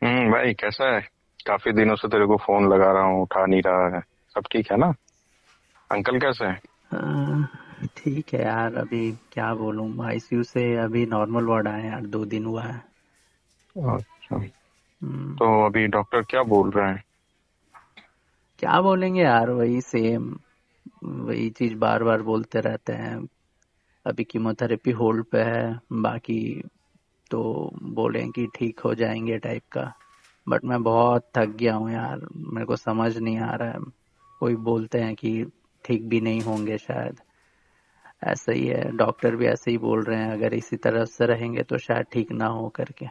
भाई कैसा है। काफी दिनों से तेरे को फोन लगा रहा हूँ, उठा नहीं रहा है। सब ठीक है ना। अंकल कैसे हैं। ठीक है यार। अभी क्या बोलूँ, आईसीयू से अभी नॉर्मल वार्ड आए हैं यार, 2 दिन हुआ है। अच्छा। हम्म, तो अभी डॉक्टर क्या बोल रहे हैं। क्या बोलेंगे यार, वही सेम, वही चीज बार बार बोलते रहते हैं। अभी कीमोथेरेपी होल्ड पे है, बाकी तो बोलें कि ठीक हो जाएंगे टाइप का। बट मैं बहुत थक गया हूँ यार, मेरे को समझ नहीं आ रहा है। कोई बोलते हैं कि ठीक भी नहीं होंगे शायद। ऐसा ही है, डॉक्टर भी ऐसे ही बोल रहे हैं, अगर इसी तरह से रहेंगे तो शायद ठीक ना हो करके।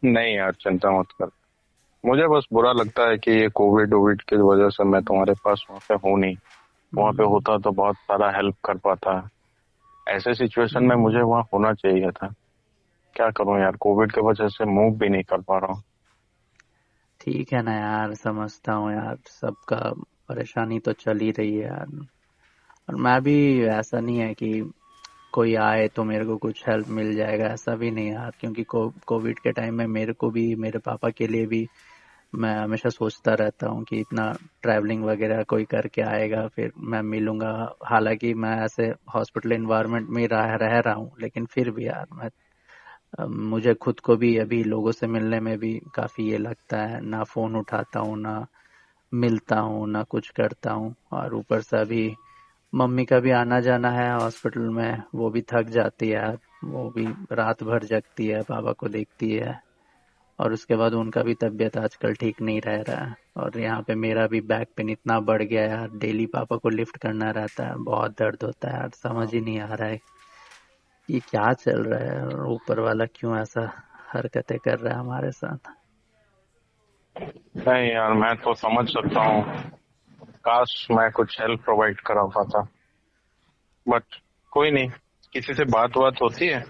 नहीं यार, चिंता मत कर। मुझे बस बुरा लगता है कि ये कोविड वोविड की वजह से मैं तुम्हारे पास वहाँ पे हूँ नहीं। वहाँ पे हम्म, होता तो बहुत सारा हेल्प कर पाता। ऐसे सिचुएशन में मुझे हम्म। वहाँ होना चाहिए था। क्या करूँ यार, कोविड की वजह से मूव भी नहीं कर पा रहा हूँ। ठीक है ना यार, समझता हूँ यार, सबका परेशानी तो चल ही रही है यार। और मैं भी, ऐसा नहीं है कि कोई आए तो मेरे को कुछ हेल्प मिल जाएगा, ऐसा भी नहीं यार। क्योंकि कोविड के टाइम में मेरे को भी, मेरे पापा के लिए भी, मैं हमेशा सोचता रहता हूँ कि इतना ट्रैवलिंग वगैरह कोई करके आएगा फिर मैं मिलूंगा। हालांकि मैं ऐसे हॉस्पिटल इन्वायरमेंट में रह रहा हूँ, लेकिन फिर भी यार मैं, मुझे खुद को भी अभी लोगों से मिलने में भी काफ़ी ये लगता है, ना फ़ोन उठाता हूँ, ना मिलता हूँ, ना कुछ करता हूँ। और ऊपर से अभी मम्मी का भी आना जाना है हॉस्पिटल में, वो भी थक जाती है यार। वो भी रात भर जगती है, पापा को देखती है। और उसके बाद उनका भी तबीयत आजकल ठीक नहीं रह रहा है। और यहाँ पे मेरा भी बैक पेन इतना बढ़ गया है यार, डेली पापा को लिफ्ट करना रहता है, बहुत दर्द होता है यार। समझ ही नहीं आ रहा है ये क्या चल रहा है, और ऊपर वाला क्यों ऐसा हरकतें कर रहा है हमारे साथ। नहीं यार, मैं तो समझ सकता हूँ। काश मैं कुछ हेल्प प्रोवाइड करा पाता। बट कोई नहीं। किसी से बात बात होती है।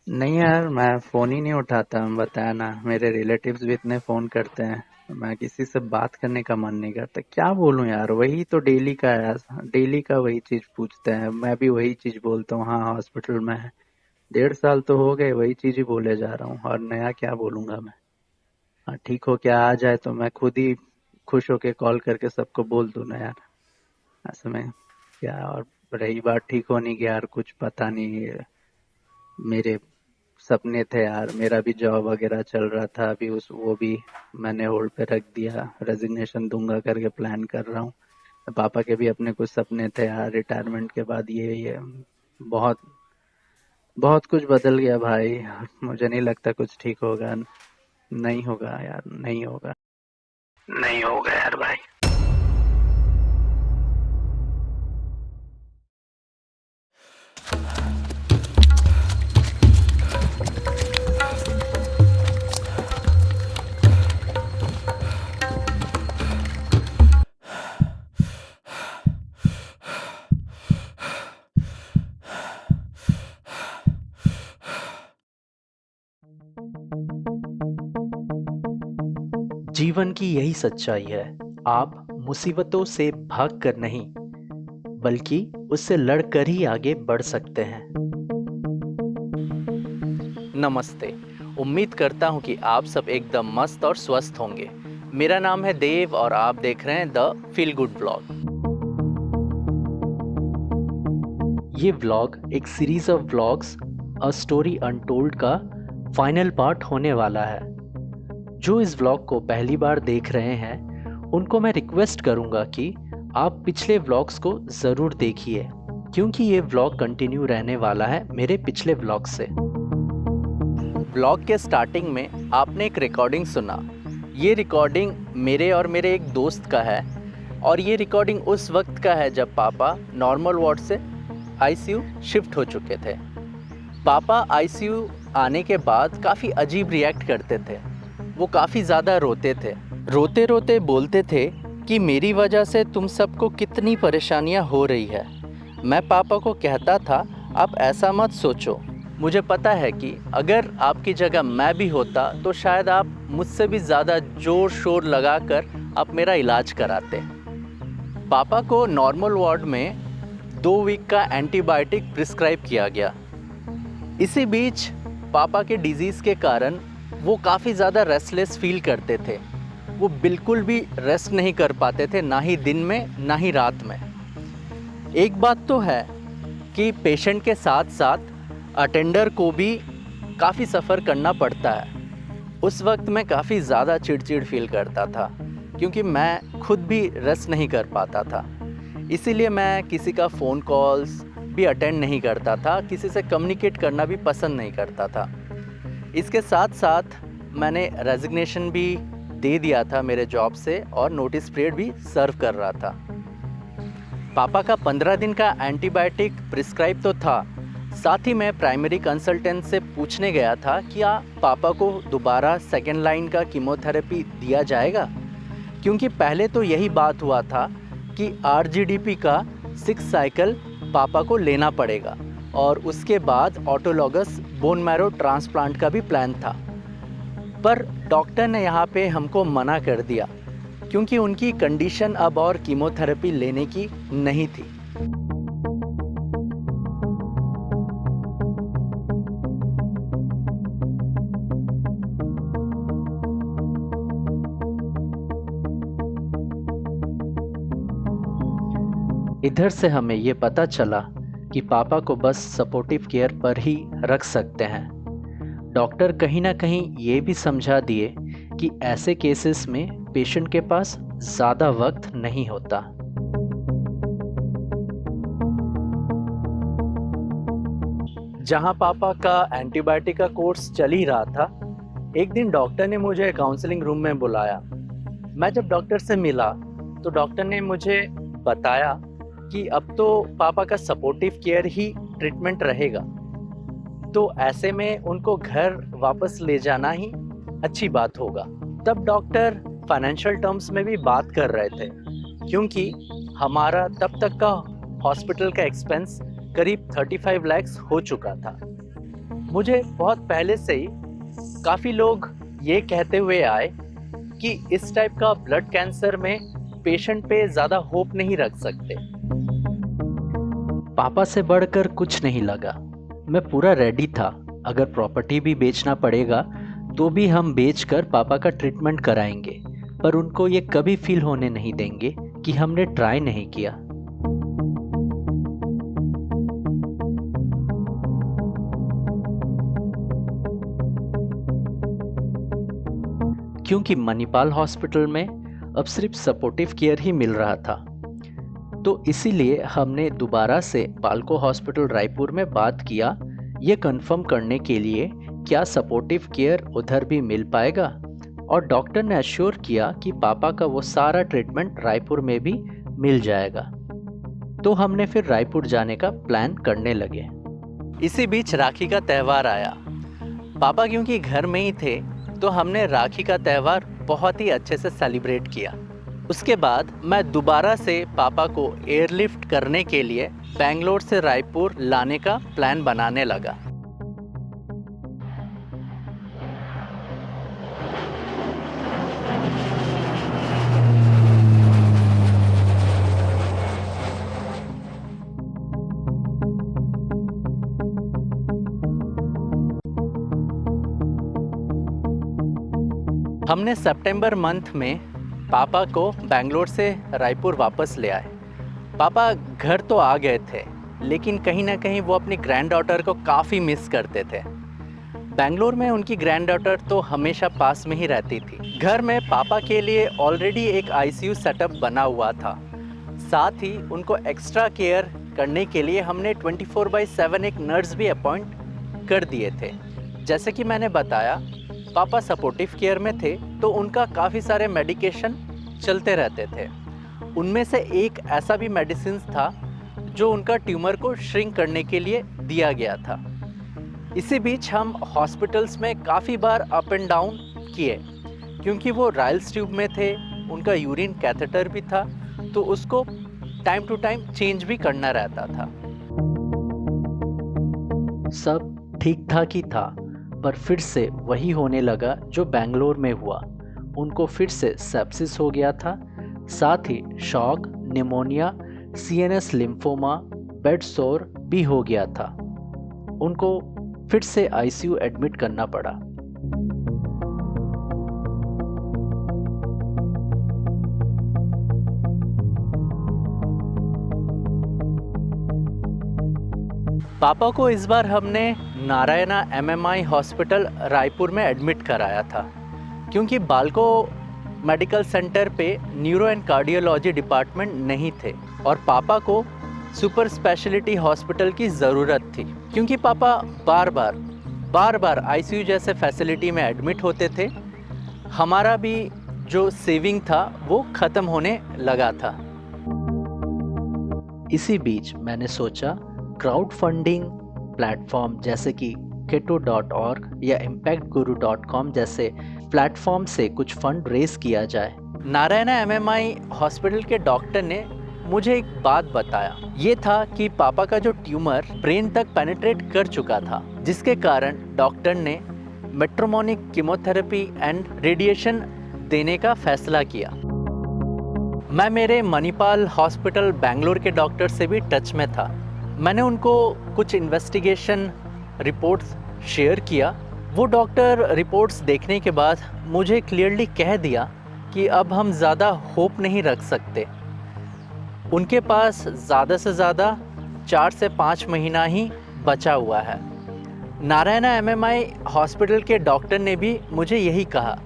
नहीं यार, मैं फोन ही नहीं उठाता, बताया ना, मेरे रिलेटिव्स भी इतने फोन करते हैं, मैं किसी से बात करने का मन नहीं करता। क्या बोलूं यार, वही तो डेली का है, डेली का वही चीज पूछते हैं, मैं भी वही चीज बोलता हूँ, हाँ हॉस्पिटल में है। 1.5 साल तो हो गए, वही चीज ही बोले जा रहा हूँ, और नया क्या बोलूंगा मैं। हाँ, ठीक हो क्या आ जाए तो मैं खुद ही खुश होके कॉल करके सबको बोल दूं ना यार। ऐसे में क्या। और रही बात ठीक होने की यार, कुछ पता नहीं है। मेरे सपने थे यार, मेरा भी जॉब वगैरह चल रहा था, अभी उस वो भी मैंने होल्ड पे रख दिया, रेजिग्नेशन दूंगा करके प्लान कर रहा हूँ। पापा के भी अपने कुछ सपने थे यार, रिटायरमेंट के बाद ये बहुत बहुत कुछ बदल गया भाई। मुझे नहीं लगता कुछ ठीक होगा। नहीं होगा यार, नहीं होगा, नहीं होगा यार भाई। जीवन की यही सच्चाई है। आप मुसीबतों से भाग कर नहीं, बल्कि उससे लड़कर ही आगे बढ़ सकते हैं। नमस्ते। उम्मीद करता हूं कि आप सब एकदम मस्त और स्वस्थ होंगे। मेरा नाम है देव और आप देख रहे हैं द फील गुड व्लॉग। ये व्लॉग एक series of vlogs, a story untold का फाइनल पार्ट होने वाला है। जो इस व्लॉग को पहली बार देख रहे हैं, उनको मैं रिक्वेस्ट करूंगा कि आप पिछले व्लॉग्स को ज़रूर देखिए, क्योंकि ये व्लॉग कंटिन्यू रहने वाला है मेरे पिछले व्लॉग से। व्लॉग के स्टार्टिंग में आपने एक रिकॉर्डिंग सुना। ये रिकॉर्डिंग मेरे और मेरे एक दोस्त का है, और ये रिकॉर्डिंग उस वक्त का है जब पापा नॉर्मल वार्ड से आईसीयू शिफ्ट हो चुके थे। पापा आईसीयू आने के बाद काफ़ी अजीब रिएक्ट करते थे। वो काफ़ी ज़्यादा रोते थे। रोते रोते बोलते थे कि मेरी वजह से तुम सबको कितनी परेशानियां हो रही है। मैं पापा को कहता था, आप ऐसा मत सोचो। मुझे पता है कि अगर आपकी जगह मैं भी होता तो शायद आप मुझसे भी ज़्यादा ज़ोर शोर लगाकर आप मेरा इलाज कराते। पापा को नॉर्मल वार्ड में 2 वीक का एंटीबायोटिक प्रिस्क्राइब किया गया। इसी बीच पापा के डिजीज़ के कारण वो काफ़ी ज़्यादा रेस्टलेस फील करते थे। वो बिल्कुल भी रेस्ट नहीं कर पाते थे, ना ही दिन में ना ही रात में। एक बात तो है कि पेशेंट के साथ साथ अटेंडर को भी काफ़ी सफ़र करना पड़ता है। उस वक्त मैं काफ़ी ज़्यादा चिड़चिड़ फील करता था क्योंकि मैं खुद भी रेस्ट नहीं कर पाता था। इसीलिए मैं किसी का फ़ोन कॉल्स भी अटेंड नहीं करता था, किसी से कम्युनिकेट करना भी पसंद नहीं करता था। इसके साथ साथ मैंने रेजिग्नेशन भी दे दिया था मेरे जॉब से और नोटिस पीरियड भी सर्व कर रहा था। पापा का 15 दिन का एंटीबायोटिक प्रिस्क्राइब तो था, साथ ही मैं प्राइमरी कंसल्टेंट से पूछने गया था क्या पापा को दोबारा सेकेंड लाइन का कीमोथेरेपी दिया जाएगा, क्योंकि पहले तो यही बात हुआ था कि आरजीडीपी का 6 साइकिल पापा को लेना पड़ेगा और उसके बाद ऑटोलॉगस बोन मैरो ट्रांसप्लांट का भी प्लान था। पर डॉक्टर ने यहाँ पे हमको मना कर दिया क्योंकि उनकी कंडीशन अब और कीमोथेरेपी लेने की नहीं थी। इधर से हमें ये पता चला कि पापा को बस सपोर्टिव केयर पर ही रख सकते हैं। डॉक्टर कहीं ना कहीं ये भी समझा दिए कि ऐसे केसेस में पेशेंट के पास ज़्यादा वक्त नहीं होता। जहाँ पापा का एंटीबायोटिक का कोर्स चल ही रहा था, एक दिन डॉक्टर ने मुझे काउंसलिंग रूम में बुलाया। मैं जब डॉक्टर से मिला तो डॉक्टर ने मुझे बताया कि अब तो पापा का सपोर्टिव केयर ही ट्रीटमेंट रहेगा, तो ऐसे में उनको घर वापस ले जाना ही अच्छी बात होगा। तब डॉक्टर फाइनेंशियल टर्म्स में भी बात कर रहे थे क्योंकि हमारा तब तक का हॉस्पिटल का एक्सपेंस करीब 35 लाख हो चुका था। मुझे बहुत पहले से ही काफ़ी लोग ये कहते हुए आए कि इस टाइप का ब्लड कैंसर में पेशेंट पे ज़्यादा होप नहीं रख सकते। पापा से बढ़कर कुछ नहीं लगा। मैं पूरा रेडी था, अगर प्रॉपर्टी भी बेचना पड़ेगा तो भी हम बेचकर पापा का ट्रीटमेंट कराएंगे, पर उनको ये कभी फील होने नहीं देंगे कि हमने ट्राई नहीं किया। क्योंकि मणिपाल हॉस्पिटल में अब सिर्फ सपोर्टिव केयर ही मिल रहा था, तो इसीलिए हमने दोबारा से पालको हॉस्पिटल रायपुर में बात किया, ये कंफर्म करने के लिए क्या सपोर्टिव केयर उधर भी मिल पाएगा, और डॉक्टर ने एश्योर किया कि पापा का वो सारा ट्रीटमेंट रायपुर में भी मिल जाएगा। तो हमने फिर रायपुर जाने का प्लान करने लगे। इसी बीच राखी का त्यौहार आया। पापा क्योंकि घर में ही थे तो हमने राखी का त्यौहार बहुत ही अच्छे से सेलिब्रेट किया। उसके बाद मैं दोबारा से पापा को एयरलिफ्ट करने के लिए बेंगलोर से रायपुर लाने का प्लान बनाने लगा। हमने सितंबर मंथ में पापा को बेंगलोर से रायपुर वापस ले आए। पापा घर तो आ गए थे, लेकिन कहीं ना कहीं वो अपनी ग्रैंड डॉटर को काफ़ी मिस करते थे। बेंगलोर में उनकी ग्रैंड डॉटर तो हमेशा पास में ही रहती थी। घर में पापा के लिए ऑलरेडी एक आईसीयू सेटअप बना हुआ था। साथ ही उनको एक्स्ट्रा केयर करने के लिए हमने 24/7 एक नर्स भी अपॉइंट कर दिए थे। जैसे कि मैंने बताया, पापा सपोर्टिव केयर में थे तो उनका काफ़ी सारे मेडिकेशन चलते रहते थे। उनमें से एक ऐसा भी मेडिसिन था जो उनका ट्यूमर को श्रिंक करने के लिए दिया गया था। इसी बीच हम हॉस्पिटल्स में काफ़ी बार अप एंड डाउन किए क्योंकि वो राइल्स ट्यूब में थे, उनका यूरिन कैथेटर भी था, तो उसको टाइम टू टाइम चेंज भी करना रहता था। सब ठीक ठाक ही था, पर फिर से वही होने लगा जो बेंगलोर में हुआ। उनको फिर से सेप्सिस हो गया था, साथ ही shock, pneumonia, CNS lymphoma, bed sore भी हो गया था। उनको फिर से आईसीयू एडमिट करना पड़ा। पापा को इस बार हमने नारायणा एमएमआई हॉस्पिटल रायपुर में एडमिट कराया था, क्योंकि बालको मेडिकल सेंटर पे न्यूरो एंड कार्डियोलॉजी डिपार्टमेंट नहीं थे और पापा को सुपर स्पेशलिटी हॉस्पिटल की ज़रूरत थी, क्योंकि पापा बार बार आईसीयू जैसे फैसिलिटी में एडमिट होते थे। हमारा भी जो सेविंग था वो ख़त्म होने लगा था। इसी बीच मैंने सोचा क्राउड फंडिंग प्लेटफॉर्म जैसे कि keto.org या impactguru.com जैसे प्लेटफॉर्म से कुछ फंड रेज किया जाए। नारायणा एमएमआई हॉस्पिटल के डॉक्टर ने मुझे एक बात बताया। ये था कि पापा का जो ट्यूमर ब्रेन तक पेनिट्रेट कर चुका था, जिसके कारण डॉक्टर ने मेट्रोमोनिक कीमोथेरेपी एंड रेडिएशन देने का फैसला किया। मैं मेरे मणिपाल हॉस्पिटल बेंगलोर के डॉक्टर से भी टच में था। मैंने उनको कुछ इन्वेस्टिगेशन रिपोर्ट्स शेयर किया। वो डॉक्टर रिपोर्ट्स देखने के बाद मुझे क्लियरली कह दिया कि अब हम ज़्यादा होप नहीं रख सकते। उनके पास ज़्यादा से ज़्यादा 4 से 5 महीना ही बचा हुआ है। नारायणा एमएमआई हॉस्पिटल के डॉक्टर ने भी मुझे यही कहा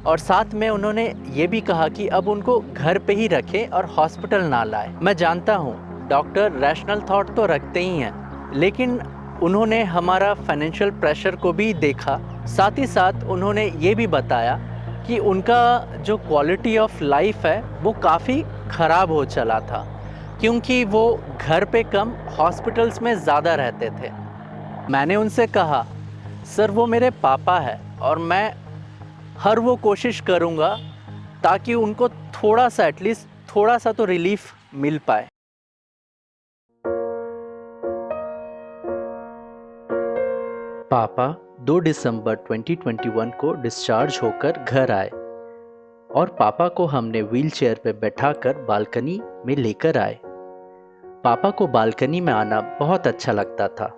और साथ में उन्होंने ये भी कहा कि अब उनको घर पे ही रखें और हॉस्पिटल ना लाए। मैं जानता हूँ डॉक्टर रैशनल थॉट तो रखते ही हैं, लेकिन उन्होंने हमारा फाइनेंशियल प्रेशर को भी देखा। साथ ही साथ उन्होंने ये भी बताया कि उनका जो क्वालिटी ऑफ लाइफ है वो काफ़ी ख़राब हो चला था, क्योंकि वो घर पे कम हॉस्पिटल्स में ज़्यादा रहते थे। मैंने उनसे कहा, सर वो मेरे पापा है और मैं हर वो कोशिश करूँगा ताकि उनको थोड़ा सा एटलीस्ट थोड़ा सा तो रिलीफ मिल पाए। पापा 2 दिसंबर 2021 को डिस्चार्ज होकर घर आए और पापा को हमने व्हीलचेयर पे बैठाकर बालकनी में लेकर आए। पापा को बालकनी में आना बहुत अच्छा लगता था।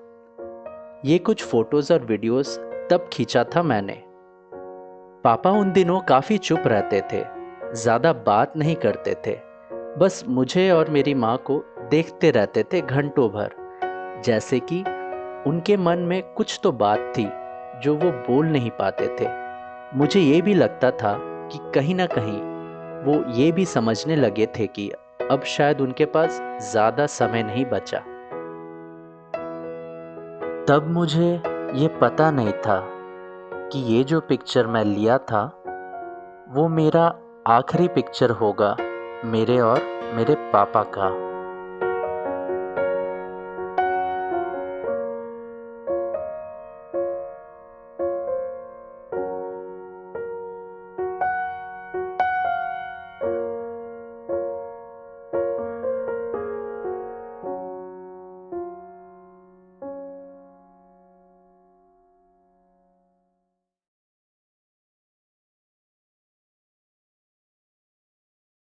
ये कुछ फोटोज़ और वीडियोस तब खींचा था मैंने। पापा उन दिनों काफ़ी चुप रहते थे, ज़्यादा बात नहीं करते थे, बस मुझे और मेरी माँ को देखते रहते थे घंटों भर, जैसे कि उनके मन में कुछ तो बात थी जो वो बोल नहीं पाते थे। मुझे ये भी लगता था कि कहीं ना कहीं वो ये भी समझने लगे थे कि अब शायद उनके पास ज़्यादा समय नहीं बचा। तब मुझे ये पता नहीं था कि ये जो पिक्चर मैं लिया था वो मेरा आखिरी पिक्चर होगा मेरे और मेरे पापा का।